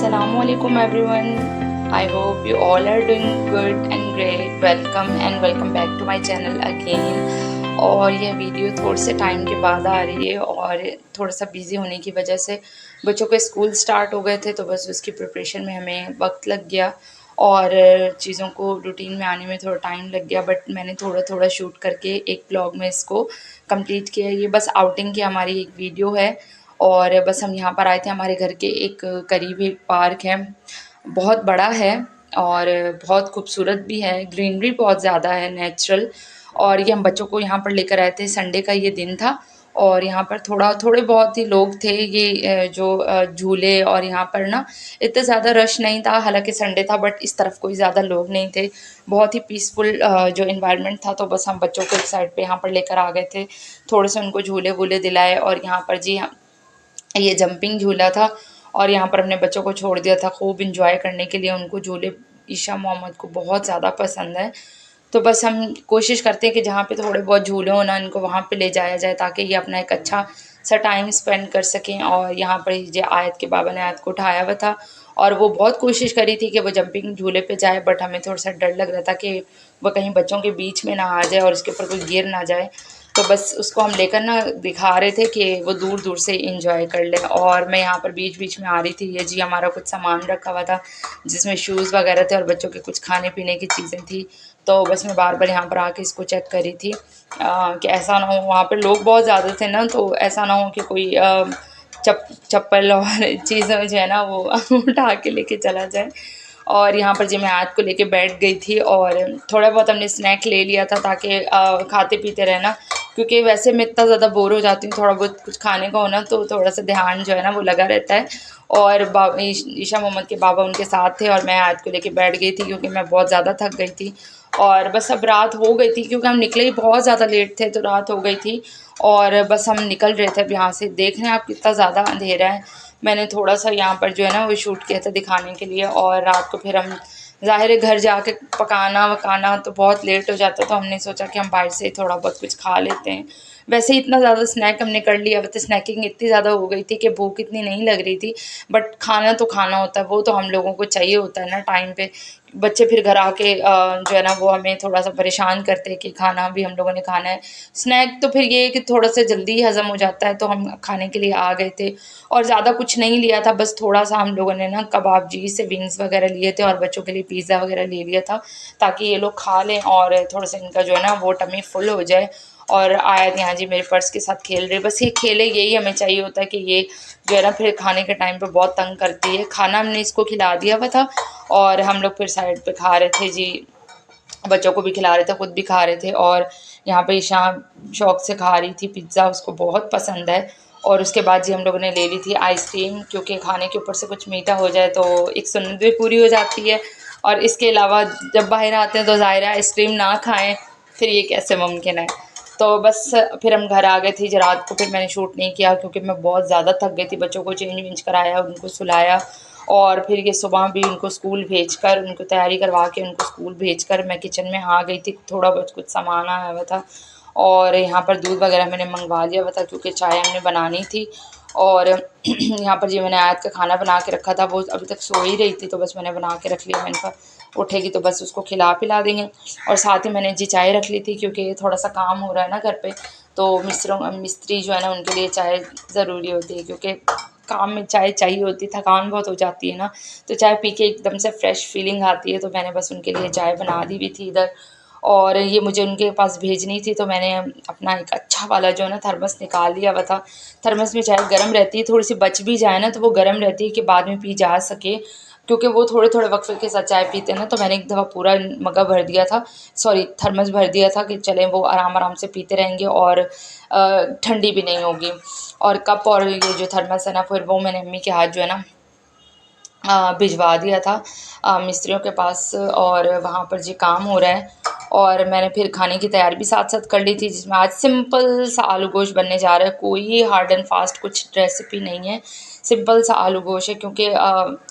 Assalamualaikum everyone. I hope you all are doing good and great. Welcome back to my channel again. और ये video थोड़े से time के बाद आ रही है और थोड़ा सा बिज़ी होने की वजह से बच्चों के स्कूल स्टार्ट हो गए थे, तो बस उसकी प्रिपरेशन में हमें वक्त लग गया और चीज़ों को रूटीन में आने में थोड़ा टाइम लग गया। बट मैंने थोड़ा थोड़ा शूट करके एक ब्लॉग में इसको कंप्लीट किया। ये बस आउटिंग की हमारी एक वीडियो है और बस हम यहाँ पर आए थे। हमारे घर के एक करीब एक पार्क है, बहुत बड़ा है और बहुत खूबसूरत भी है, ग्रीनरी बहुत ज़्यादा है, नेचुरल। और ये हम बच्चों को यहाँ पर लेकर आए थे, संडे का ये दिन था और यहाँ पर थोड़े बहुत ही लोग थे। ये जो झूले और यहाँ पर ना इतना ज़्यादा रश नहीं था, हालांकि संडे था, बट इस तरफ कोई ज़्यादा लोग नहीं थे। बहुत ही पीसफुल जो इन्वायरमेंट था। तो बस हम बच्चों को एक साइड पे यहाँ पर लेकर आ गए थे, थोड़े से उनको झूले वूले दिलाए और यहाँ पर जी ये जंपिंग झूला था और यहाँ पर हमने बच्चों को छोड़ दिया था खूब इंजॉय करने के लिए। उनको झूले ईशा मोहम्मद को बहुत ज़्यादा पसंद है, तो बस हम कोशिश करते हैं कि जहाँ पे थोड़े बहुत झूले हो ना, इनको वहाँ पे ले जाया जाए ताकि ये अपना एक अच्छा सा टाइम स्पेंड कर सकें। और यहाँ पर ये आयत के बाबा ने आयत को उठाया हुआ था और वो बहुत कोशिश करी थी कि वो जंपिंग झूले पे जाए, बट हमें थोड़ा सा डर लग रहा था कि वो कहीं बच्चों के बीच में ना आ जाए और उसके ऊपर कोई गिर ना जाए। तो बस उसको हम लेकर ना दिखा रहे थे कि वो दूर दूर से इंजॉय कर ले। और मैं यहाँ पर बीच बीच में आ रही थी। ये जी हमारा कुछ सामान रखा हुआ था जिसमें शूज़ वगैरह थे और बच्चों के कुछ खाने पीने की चीज़ें थी। तो बस मैं बार बार यहाँ पर आके इसको चेक कर रही थी कि ऐसा ना हो, वहाँ पर लोग बहुत ज़्यादा थे ना, तो ऐसा ना हो कि कोई चप्पल और चीज़ें जो है ना वो उठा के लेके चला जाए। और यहाँ पर जी मैं आयत को लेके बैठ गई थी और थोड़ा बहुत हमने स्नैक ले लिया था ताकि खाते पीते रहना, क्योंकि वैसे मैं इतना ज़्यादा बोर हो जाती हूँ, थोड़ा बहुत कुछ खाने का होना तो थोड़ा सा ध्यान जो है ना वो लगा रहता है। और ईशा मोहम्मद के बाबा उनके साथ थे और मैं आयत को लेके बैठ गई थी क्योंकि मैं बहुत ज़्यादा थक गई थी। और बस अब रात हो गई थी क्योंकि हम निकले ही बहुत ज़्यादा लेट थे, तो रात हो गई थी और बस हम निकल रहे थे अब यहाँ से। देख रहे हैं आप कितना ज़्यादा अंधेरा है। मैंने थोड़ा सा यहाँ पर जो है ना वो शूट किया था दिखाने के लिए और रात को फिर हम ज़ाहिर है घर जाके पकाना वकाना तो बहुत लेट हो जाता, तो हमने सोचा कि हम बाहर से थोड़ा बहुत कुछ खा लेते हैं। वैसे ही इतना ज़्यादा स्नैक हमने कर लिया, बट स्नैकिंग इतनी ज़्यादा हो गई थी कि भूख इतनी नहीं लग रही थी, बट खाना तो खाना होता है, वो तो हम लोगों को चाहिए होता है ना टाइम पे। बच्चे फिर घर आके जो है ना वो हमें थोड़ा सा परेशान करते हैं कि खाना भी हम लोगों ने खाना है। स्नैक तो फिर ये है कि थोड़ा सा जल्दी ही हज़म हो जाता है, तो हम खाने के लिए आ गए थे और ज़्यादा कुछ नहीं लिया था, बस थोड़ा सा हम लोगों ने ना कबाब जी से विंग्स वगैरह लिए थे और बच्चों के लिए पिज़्ज़ा वगैरह ले लिया था ताकि ये लोग खा लें और थोड़ा सा इनका जो है ना वो टमी फुल हो जाए। और आयत यहाँ जी मेरे पर्स के साथ खेल रहे, बस ये खेले, यही हमें चाहिए होता है कि ये जो है ना फिर खाने के टाइम पे बहुत तंग करती है। खाना हमने इसको खिला दिया हुआ था और हम लोग फिर साइड पे खा रहे थे जी, बच्चों को भी खिला रहे थे, खुद भी खा रहे थे। और यहाँ पे ईशा शौक से खा रही थी पिज़्ज़ा, उसको बहुत पसंद है। और उसके बाद जी हम लोगों ने ले ली थी आइसक्रीम, क्योंकि खाने के ऊपर से कुछ मीठा हो जाए तो एक सुन्नत भी पूरी हो जाती है। और इसके अलावा जब बाहर आते हैं तो ज़ाहिर है आइसक्रीम ना खाएं, फिर ये कैसे मुमकिन है। तो बस फिर हम घर आ गए थे। रात को फिर मैंने शूट नहीं किया क्योंकि मैं बहुत ज़्यादा थक गई थी। बच्चों को चेंज वेंज कराया, उनको सुलाया और फिर ये सुबह भी उनको स्कूल भेजकर, उनको तैयारी करवा के उनको स्कूल भेजकर मैं किचन में आ गई थी। थोड़ा बहुत कुछ सामान आया हुआ था और यहाँ पर दूध वगैरह मैंने मंगवा लिया हुआ था क्योंकि चाय हमने बनानी थी। और यहाँ पर जी मैंने आयत का खाना बना के रखा था, वो अभी तक सो ही रही थी, तो बस मैंने बना के रख लिया। मैंने कहा उठेगी तो बस उसको खिला पिला देंगे। और साथ ही मैंने जी चाय रख ली थी क्योंकि थोड़ा सा काम हो रहा है ना घर पे, तो मिस्त्री जो है ना उनके लिए चाय ज़रूरी होती है, क्योंकि काम में चाय चाहिए होती है, थकान बहुत हो जाती है ना, तो चाय पी के एकदम से फ्रेश फीलिंग आती है। तो मैंने बस उनके लिए चाय बना दी भी थी इधर। और ये मुझे उनके पास भेजनी थी, तो मैंने अपना एक अच्छा वाला जो है ना थर्मस निकाल लिया हुआ था। थर्मस में चाय गर्म रहती है, थोड़ी सी बच भी जाए ना तो वो गर्म रहती है कि बाद में पी जा सके, क्योंकि वो थोड़े थोड़े वक्त के साथ चाय पीते हैं ना। तो मैंने एक दफ़ा पूरा मग्गा भर दिया था, सॉरी थर्मस भर दिया था कि चलें वो आराम आराम से पीते रहेंगे और ठंडी भी नहीं होगी। और कप और ये जो थर्मस है ना, फिर वो मैंने अम्मी के हाथ जो है ना भिजवा दिया था मिस्त्रियों के पास और वहाँ पर जी काम हो रहा है। और मैंने फिर खाने की तैयारी भी साथ साथ कर ली थी, जिसमें आज सिंपल सा आलू गोश्त बनने जा रहा है। कोई हार्ड एंड फास्ट कुछ रेसिपी नहीं है, सिंपल सा आलू गोश्त है, क्योंकि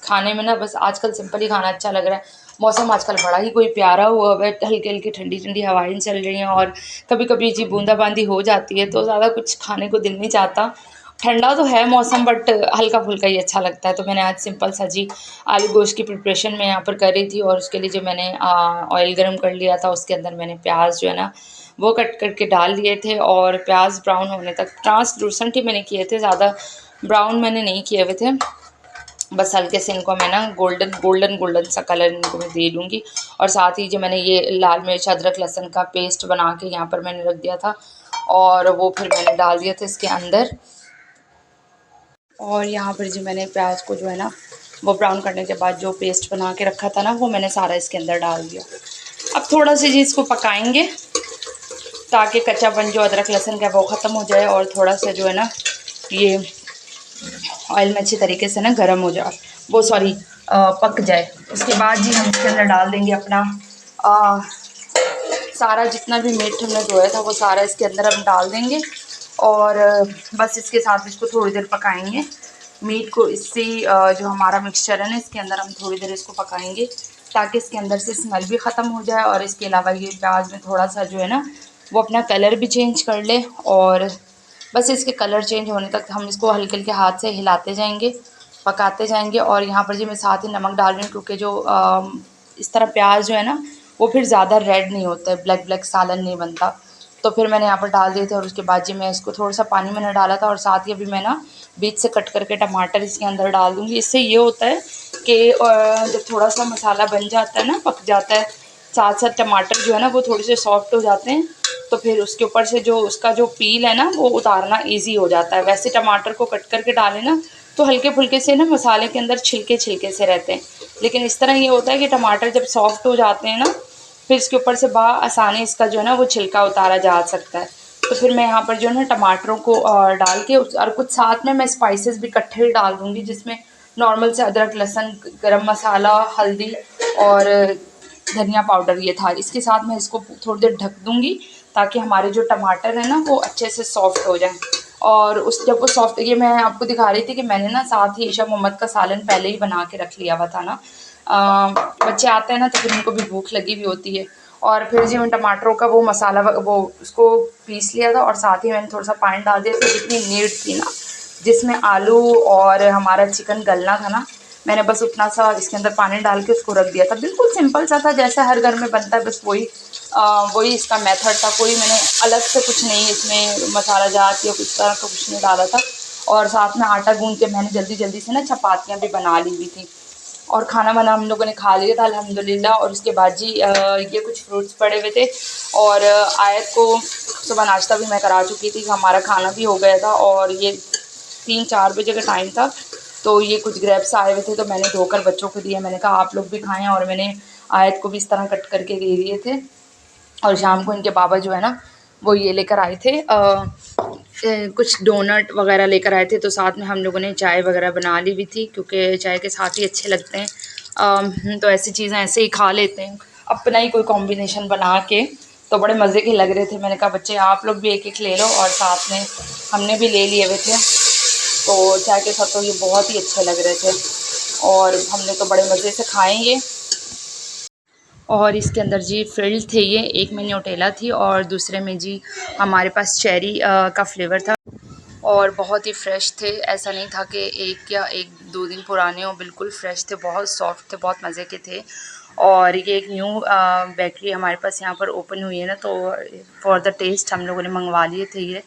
खाने में ना बस आजकल सिंपल ही खाना अच्छा लग रहा है। मौसम आजकल बड़ा ही कोई प्यारा हुआ है, हल्की हल्की ठंडी ठंडी हवाएं चल रही हैं और कभी कभी जी बूंदाबांदी हो जाती है, तो ज़्यादा कुछ खाने को दिल नहीं चाहता। ठंडा तो है मौसम बट हल्का फुल्का ही अच्छा लगता है। तो मैंने आज सिंपल सा जी आलू गोश्त की प्रिपरेशन मैं यहाँ पर कर रही थी, और उसके लिए जो मैंने ऑयल गरम कर लिया था, उसके अंदर मैंने प्याज जो है ना वो कट करके डाल लिए थे, और प्याज ब्राउन होने तक ट्रांसलूसेंट ही मैंने किए थे, ज़्यादा ब्राउन मैंने नहीं किए हुए थे। बस हल्के से इनको मैं ना गोल्डन गोल्डन गोल्डन सा कलर इनको मैं दे दूँगी। और साथ ही जो मैंने ये लाल मिर्च अदरक लहसुन का पेस्ट बना के यहाँ पर मैंने रख दिया था, और वो फिर मैंने डाल दिया था इसके अंदर। और यहाँ पर जी मैंने प्याज को जो है ना वो ब्राउन करने के बाद जो पेस्ट बना के रखा था ना वो मैंने सारा इसके अंदर डाल दिया। अब थोड़ा सा जी इसको पकाएंगे ताकि कच्चापन जो अदरक लहसुन का वो ख़त्म हो जाए, और थोड़ा सा जो है ना ये ऑयल में अच्छी तरीके से ना गर्म हो जाए, वो सॉरी पक जाए। उसके बाद जी हम इसके अंदर डाल देंगे अपना सारा जितना भी मीट हमने धोया था वो सारा इसके अंदर हम डाल देंगे, और बस इसके साथ इसको थोड़ी देर पकाएंगे। मीट को इससे जो हमारा मिक्सचर है ना इसके अंदर हम थोड़ी देर इसको पकाएंगे ताकि इसके अंदर से स्मेल भी ख़त्म हो जाए, और इसके अलावा ये प्याज में थोड़ा सा जो है ना वो अपना कलर भी चेंज कर ले। और बस इसके कलर चेंज होने तक हम इसको हल्के हल्के हाथ से हिलाते जाएंगे, पकाते जाएंगे। और यहाँ पर जी मैं साथ ही नमक डाल रही हूँ, क्योंकि जो इस तरह प्याज जो है ना वो फिर ज़्यादा रेड नहीं होता है, ब्लैक ब्लैक सालन नहीं बनता। तो फिर मैंने यहाँ पर डाल दिए थे, और उसके बाद जी मैं इसको थोड़ा सा पानी मैंने डाला था, और साथ ही अभी मैं ना बीच से कट करके टमाटर इसके अंदर डाल दूँगी। इससे ये होता है कि जब थोड़ा सा मसाला बन जाता है ना, पक जाता है, साथ साथ टमाटर जो है ना वो थोड़े से सॉफ्ट हो जाते हैं, तो फिर उसके ऊपर से जो उसका जो पील है ना वो उतारना ईजी हो जाता है। वैसे टमाटर को कट करके डालें ना तो हल्के फुल्के से ना मसाले के अंदर छिलके छिलके से रहते हैं, लेकिन इस तरह ये होता है कि टमाटर जब सॉफ्ट हो जाते हैं ना फिर इसके ऊपर से आसानी इसका जो है ना वो छिलका उतारा जा सकता है। तो फिर मैं यहाँ पर जो है ना टमाटरों को डाल के और कुछ साथ में मैं स्पाइसेस भी इकट्ठे डाल दूँगी, जिसमें नॉर्मल से अदरक लहसुन गरम मसाला हल्दी और धनिया पाउडर ये था। इसके साथ मैं इसको थोड़ी देर ढक दूँगी ताकि हमारे जो टमाटर है ना वो अच्छे से सॉफ्ट हो जाएँ। और उस जब वो सॉफ्ट, ये मैं आपको दिखा रही थी कि मैंने ना साथ ही ईशा मोहम्मद का सालन पहले ही बना के रख लिया हुआ था ना। बच्चे आते हैं ना तो फिर उनको भी भूख लगी हुई होती है। और फिर जी मैं टमाटरों का वो मसाला वो उसको पीस लिया था, और साथ ही मैंने थोड़ा सा पानी डाल दिया था जितनी नीड थी ना, जिसमें आलू और हमारा चिकन गलना था ना, मैंने बस उतना सा इसके अंदर पानी डाल के उसको रख दिया था। बिल्कुल सिंपल सा था जैसा हर घर में बनता है, बस वही इसका मेथड था। कोई मैंने अलग से कुछ नहीं इसमें मसाला जात या कुछ तरह का कुछ नहीं डाला था। और साथ में आटा गूंद के मैंने जल्दी जल्दी से ना चपातियाँ भी बना ली हुई थी, और खाना वाना हम लोगों ने खा लिया था अल्हम्दुलिल्लाह। और उसके बाद जी ये कुछ फ्रूट्स पड़े हुए थे, और आयत को सुबह नाश्ता भी मैं करा चुकी थी, हमारा खाना भी हो गया था, और ये 3-4 बजे का टाइम था। तो ये कुछ ग्रेप्स आए हुए थे तो मैंने धोकर बच्चों को दिए, मैंने कहा आप लोग भी खाएं, और मैंने आयत को भी इस तरह कट करके दे दिए थे। और शाम को इनके बाबा जो है ना वो ये लेकर आए थे कुछ डोनट वगैरह लेकर आए थे, तो साथ में हम लोगों ने चाय वगैरह बना ली हुई थी क्योंकि चाय के साथ ही अच्छे लगते हैं। तो ऐसी चीज़ें ऐसे ही खा लेते हैं, अपना ही कोई कॉम्बिनेशन बना के, तो बड़े मज़े के लग रहे थे। मैंने कहा बच्चे आप लोग भी एक एक ले लो, और साथ में हमने भी ले लिए हुए थे, तो चाय के साथ तो ये बहुत ही अच्छे लग रहे थे, और हमने तो बड़े मज़े से खाए ये। और इसके अंदर जी फिल्ड थे ये, एक में न्यूटेला थी और दूसरे में जी हमारे पास चेरी का फ्लेवर था, और बहुत ही फ़्रेश थे। ऐसा नहीं था कि 1 दिन पुराने हों, बिल्कुल फ़्रेश थे, बहुत सॉफ्ट थे, बहुत मज़े के थे। और ये एक न्यू बेकरी हमारे पास यहाँ पर ओपन हुई है ना, तो फॉर द टेस्ट हम लोगों ने मंगवा लिए थे ये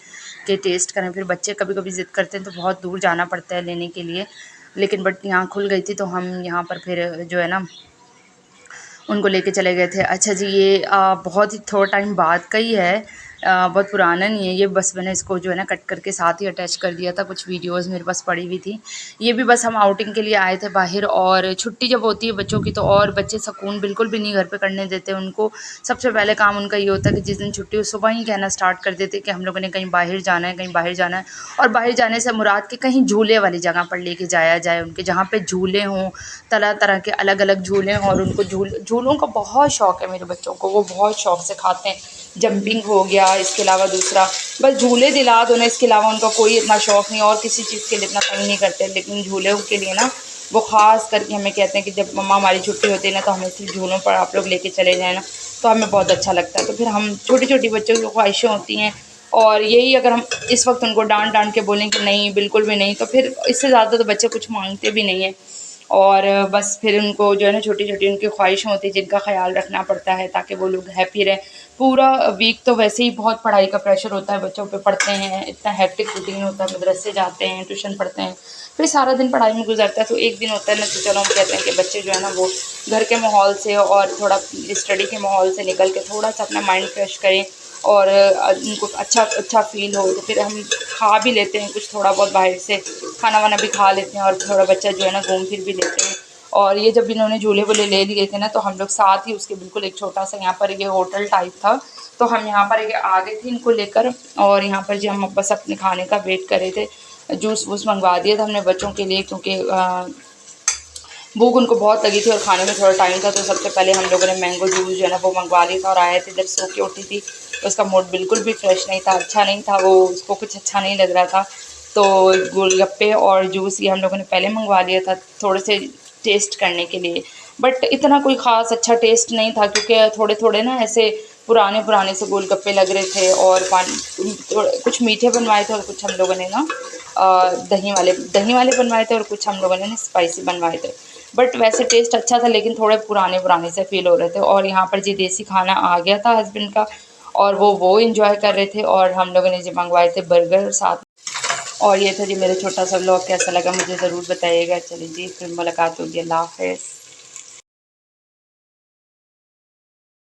कि टेस्ट करें। फिर बच्चे कभी कभी ज़िद करते हैं तो बहुत दूर जाना पड़ता है लेने के लिए, लेकिन बट यहाँ खुल गई थी तो हम यहाँ पर फिर जो है ना उनको लेके चले गए थे। अच्छा जी ये बहुत ही थोड़ा टाइम बाद का ही है, बहुत पुराना नहीं है ये, बस मैंने इसको जो है ना कट करके साथ ही अटैच कर दिया था। कुछ वीडियोस मेरे पास पड़ी हुई थी, ये भी बस हम आउटिंग के लिए आए थे बाहर। और छुट्टी जब होती है बच्चों की तो और बच्चे सुकून बिल्कुल भी नहीं घर पे करने देते उनको। सबसे पहले काम उनका ये होता है कि जिस दिन छुट्टी हो सुबह ही कहना स्टार्ट कर देते कि हम लोगों ने कहीं बाहर जाना है, कहीं बाहर जाना है। और बाहर जाने से मुराद कि कहीं झूले वाली जगह पर लेके जाया जाए उनके, जहाँ पे झूले हों, तरह तरह के अलग अलग झूले हों, और उनको झूलों का बहुत शौक़ है मेरे बच्चों को, वो बहुत शौक़ से खाते हैं। जंपिंग हो गया, इसके अलावा दूसरा बस झूले दिला दो ना, इसके अलावा उनका कोई इतना शौक़ नहीं, और किसी चीज़ के लिए इतना तंग नहीं करते। लेकिन झूले के लिए ना वो ख़ास करके हमें कहते हैं कि जब मम्मा हमारी छुट्टी होती है ना तो हमें सिर्फ झूलों पर आप लोग लेके चले जाए ना, तो हमें बहुत अच्छा लगता है। तो फिर हम छोटी छोटी बच्चों की ख्वाहिशें होती हैं और यही अगर हम इस वक्त उनको डांट के बोलें कि नहीं बिल्कुल भी नहीं, तो फिर इससे ज़्यादा तो बच्चे कुछ मांगते भी नहीं हैं। और बस फिर उनको जो है ना छोटी छोटी उनकी ख्वाहिशें होती हैं जिनका ख्याल रखना पड़ता है ताकि वो लोग हैप्पी रहें। पूरा वीक तो वैसे ही बहुत पढ़ाई का प्रेशर होता है, बच्चों पे पढ़ते हैं, इतना हेक्टिक रूटीन होता है, मदरसे जाते हैं, ट्यूशन पढ़ते हैं, फिर सारा दिन पढ़ाई में गुजरता है। तो एक दिन होता है ना, तो चलो हम कहते हैं कि बच्चे जो है ना वो घर के माहौल से और थोड़ा स्टडी के माहौल से निकल के थोड़ा सा अपना माइंड फ्रेश करें और उनको अच्छा अच्छा फ़ील हो। तो फिर हम खा भी लेते हैं कुछ थोड़ा बहुत बाहर से, खाना वाना भी खा लेते हैं और थोड़ा बच्चा जो है ना घूम फिर भी लेते हैं। और ये जब इन्होंने झूले वूले ले लिए थे ना, तो हम लोग साथ ही उसके बिल्कुल एक छोटा सा यहाँ पर ये होटल टाइप था, तो हम यहाँ पर एक आ गए थे इनको लेकर। और यहाँ पर जो हम बस अपने खाने का वेट कर रहे थे, जूस वूस मंगवा दिया था हमने बच्चों के लिए, क्योंकि भूख उनको बहुत लगी थी और खाने में थोड़ा टाइम था। तो सबसे पहले हम लोगों ने मैंगो जूस जो है ना वो मंगवा लिया था और आए थे इधर, सो के उठी थी तो उसका मूड बिल्कुल भी फ्रेश नहीं था, अच्छा नहीं था, वो उसको कुछ अच्छा नहीं लग रहा था। तो गोलगप्पे और जूस ये हम लोगों ने पहले मंगवा लिया था थोड़े से टेस्ट करने के लिए, बट इतना कोई ख़ास अच्छा टेस्ट नहीं था, क्योंकि थोड़े थोड़े ना ऐसे पुराने पुराने से गोलगप्पे लग रहे थे। और पानी कुछ मीठे बनवाए थे और कुछ हम लोगों ने ना दही वाले बनवाए थे और कुछ हम लोगों ने ना स्पाइसी बनवाए थे। बट वैसे टेस्ट अच्छा था, लेकिन थोड़े पुराने पुराने से फ़ील हो रहे थे। और यहाँ पर जी देसी खाना आ गया था हस्बैंड का, और वो एंजॉय कर रहे थे। और हम लोगों ने जी मंगवाए थे बर्गर साथ। और ये था जी मेरा छोटा सा व्लॉग, कैसा लगा मुझे ज़रूर बताइएगा। चलिए जी, फिर मुलाकात होगी, अल्लाह हाफ़िज़।